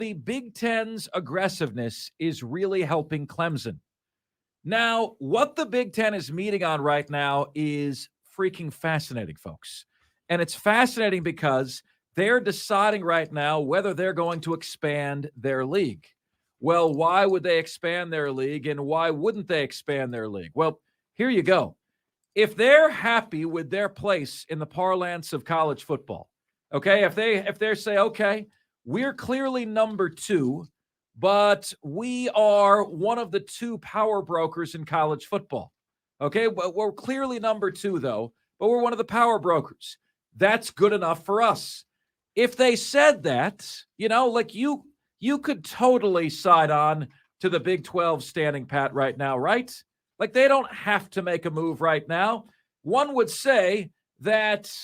the Big Ten's aggressiveness is really helping Clemson. Now, what the Big Ten is meeting on right now is freaking fascinating, folks. And it's fascinating because they're deciding right now whether they're going to expand their league. Well, why would they expand their league, and why wouldn't they expand their league? Well, here you go. If they're happy with their place in the parlance of college football, okay, if they say, okay, we're clearly number 2, but we are one of the 2 power brokers in college football. Okay, well, we're clearly number 2, though, but we're one of the power brokers. That's good enough for us. If they said that, like you could totally side on to the Big 12 standing pat right now, right? Like, they don't have to make a move right now. One would say that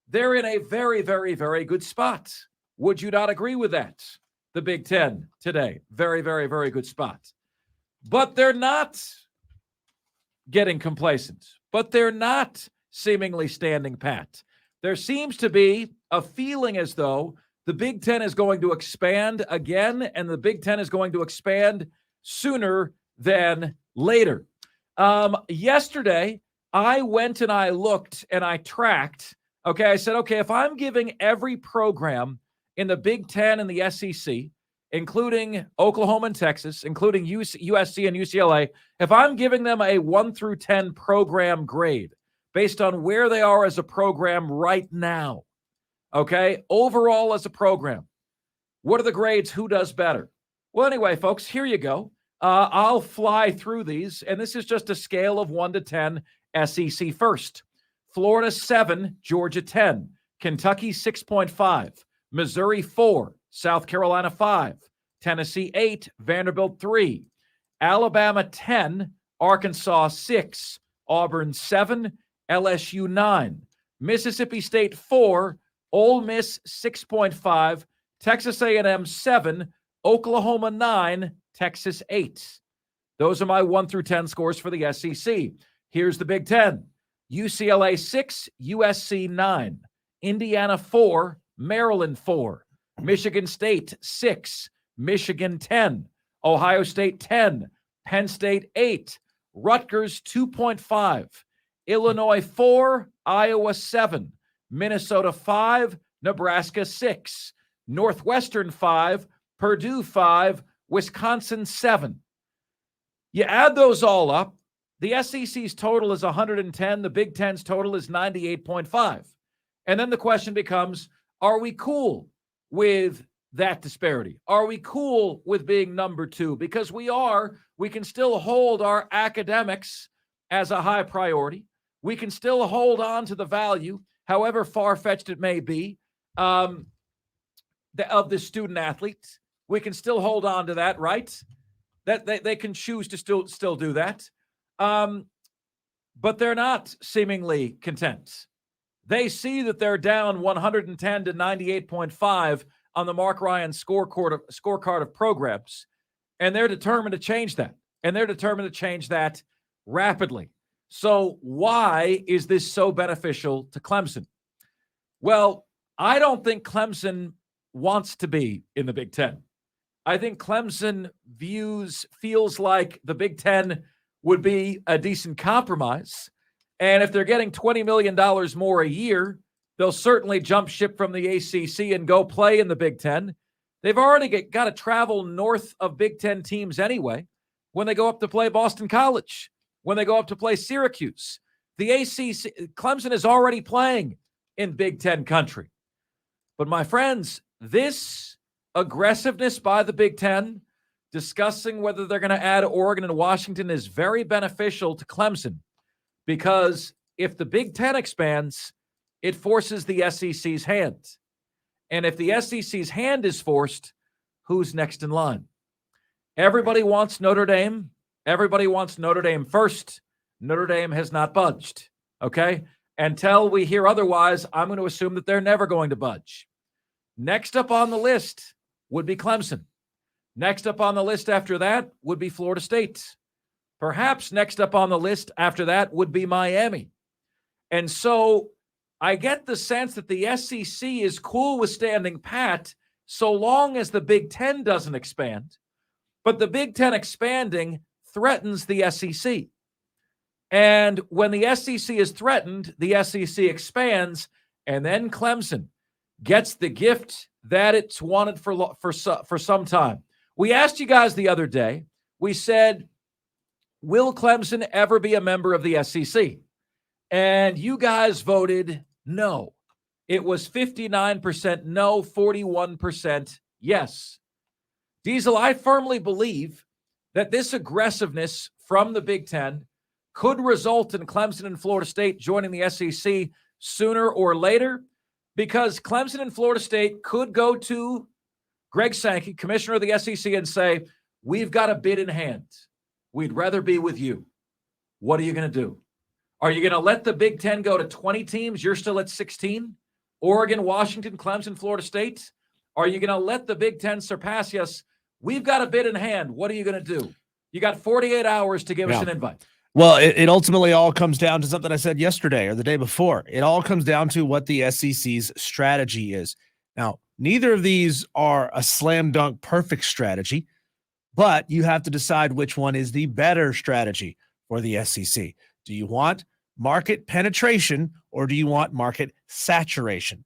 they're in a very, very, very good spot. Would you not agree with that? The Big Ten today, very, very, very good spot. But they're not getting complacent. But they're not seemingly standing pat. There seems to be a feeling as though the Big Ten is going to expand again, and the Big Ten is going to expand sooner than later. Yesterday, I went and I looked and I tracked. Okay, I said, okay, if I'm giving every program in the Big Ten and the SEC, including Oklahoma and Texas, including USC and UCLA, if I'm giving them a 1 through 10 program grade based on where they are as a program right now, okay, overall as a program, what are the grades? Who does better? Well, anyway, folks, here you go. I'll fly through these, and this is just a scale of 1 to 10. SEC first. Florida 7, Georgia 10, Kentucky 6.5, Missouri 4, South Carolina 5, Tennessee 8, Vanderbilt 3, Alabama 10, Arkansas 6, Auburn 7, LSU 9, Mississippi State 4, Ole Miss 6.5, Texas A&M 7, Oklahoma 9, Texas 8. Those are my 1 through 10 scores for the SEC. Here's the Big Ten. UCLA 6, USC 9, Indiana 4, Maryland 4, Michigan State 6, Michigan 10, Ohio State 10, Penn State 8, Rutgers 2.5, Illinois 4, Iowa 7, Minnesota 5, Nebraska 6, Northwestern 5, Purdue 5, Wisconsin 7. You add those all up, the SEC's total is 110. The Big Ten's total is 98.5. And then the question becomes, are we cool with that disparity? Are we cool with being number 2? Because we can still hold our academics as a high priority. We can still hold on to the value, however far-fetched it may be, of the student athlete. We can still hold on to that, right? That they can choose to still do that. But they're not seemingly content. They see that they're down 110 to 98.5 on the Mark Ryan scorecard of programs, and they're determined to change that. And they're determined to change that rapidly. So why is this so beneficial to Clemson? Well, I don't think Clemson wants to be in the Big Ten. I think Clemson feels like the Big Ten would be a decent compromise. And if they're getting $20 million more a year, they'll certainly jump ship from the ACC and go play in the Big Ten. They've already got to travel north of Big Ten teams anyway when they go up to play Boston College, when they go up to play Syracuse. The ACC, Clemson is already playing in Big Ten country. But my friends, this aggressiveness by the Big Ten, discussing whether they're going to add Oregon and Washington, is very beneficial to Clemson, because if the Big Ten expands, it forces the SEC's hand. And if the SEC's hand is forced, who's next in line? Everybody wants Notre Dame. Everybody wants Notre Dame first. Notre Dame has not budged, okay? Until we hear otherwise, I'm going to assume that they're never going to budge. Next up on the list would be Clemson. Next up on the list after that would be Florida State. Perhaps next up on the list after that would be Miami. And so I get the sense that the SEC is cool with standing pat so long as the Big Ten doesn't expand. But the Big Ten expanding threatens the SEC. And when the SEC is threatened, the SEC expands, and then Clemson gets the gift that it's wanted for some time. We asked you guys the other day, we said, will Clemson ever be a member of the SEC? And you guys voted no. It was 59% no, 41% yes. Diesel, I firmly believe that this aggressiveness from the Big Ten could result in Clemson and Florida State joining the SEC sooner or later, because Clemson and Florida State could go to Greg Sankey, commissioner of the SEC, and say, we've got a bid in hand. We'd rather be with you. What are you going to do? Are you going to let the Big Ten go to 20 teams? You're still at 16? Oregon, Washington, Clemson, Florida State? Are you going to let the Big Ten surpass us? We've got a bid in hand. What are you going to do? You got 48 hours to give us an invite. Well, it ultimately all comes down to something I said yesterday or the day before. It all comes down to what the SEC's strategy is. Now, neither of these are a slam dunk perfect strategy, but you have to decide which one is the better strategy for the SEC. Do you want market penetration or do you want market saturation?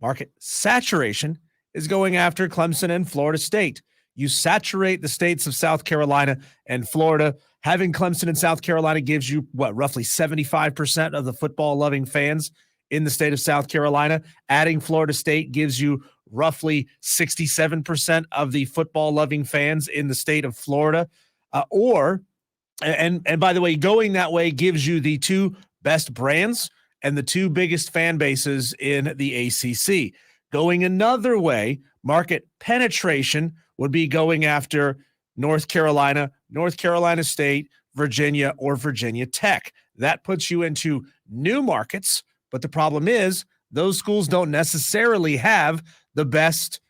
Market saturation is going after Clemson and Florida State. You saturate the states of South Carolina and Florida. Having Clemson and South Carolina gives you, roughly 75% of the football-loving fans in the state of South Carolina. Adding Florida State gives you roughly 67% of the football-loving fans in the state of Florida. And by the way, going that way gives you the two best brands and the two biggest fan bases in the ACC. Going another way, market penetration would be going after North Carolina, North Carolina State, Virginia, or Virginia Tech. That puts you into new markets, but the problem is those schools don't necessarily have the best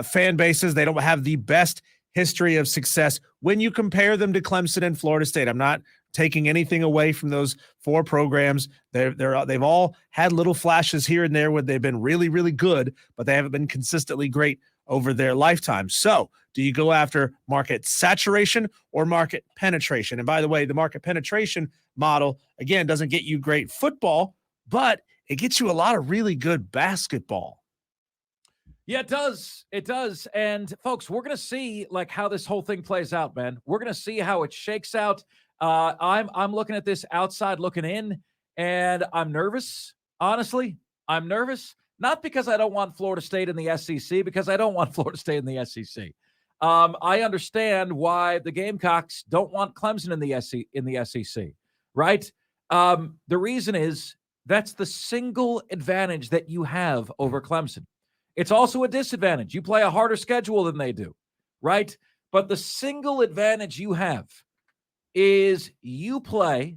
fan bases. They don't have the best history of success when you compare them to Clemson and Florida State. I'm not taking anything away from those four programs. They've all had little flashes here and there where they've been really, really good, but they haven't been consistently great over their lifetime. So do you go after market saturation or market penetration? And by the way, the market penetration model, again, doesn't get you great football, but it gets you a lot of really good basketball. Yeah, it does. It does. And folks, we're going to see how this whole thing plays out, man. We're going to see how it shakes out. I'm looking at this outside looking in, and I'm nervous. Honestly, I'm nervous. Not because I don't want Florida State in the SEC, because I don't want Florida State in the SEC. I understand why the Gamecocks don't want Clemson in the SEC, right? The reason is that's the single advantage that you have over Clemson. It's also a disadvantage. You play a harder schedule than they do, right? But the single advantage you have is you play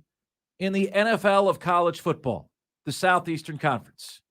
in the NFL of college football, the Southeastern Conference.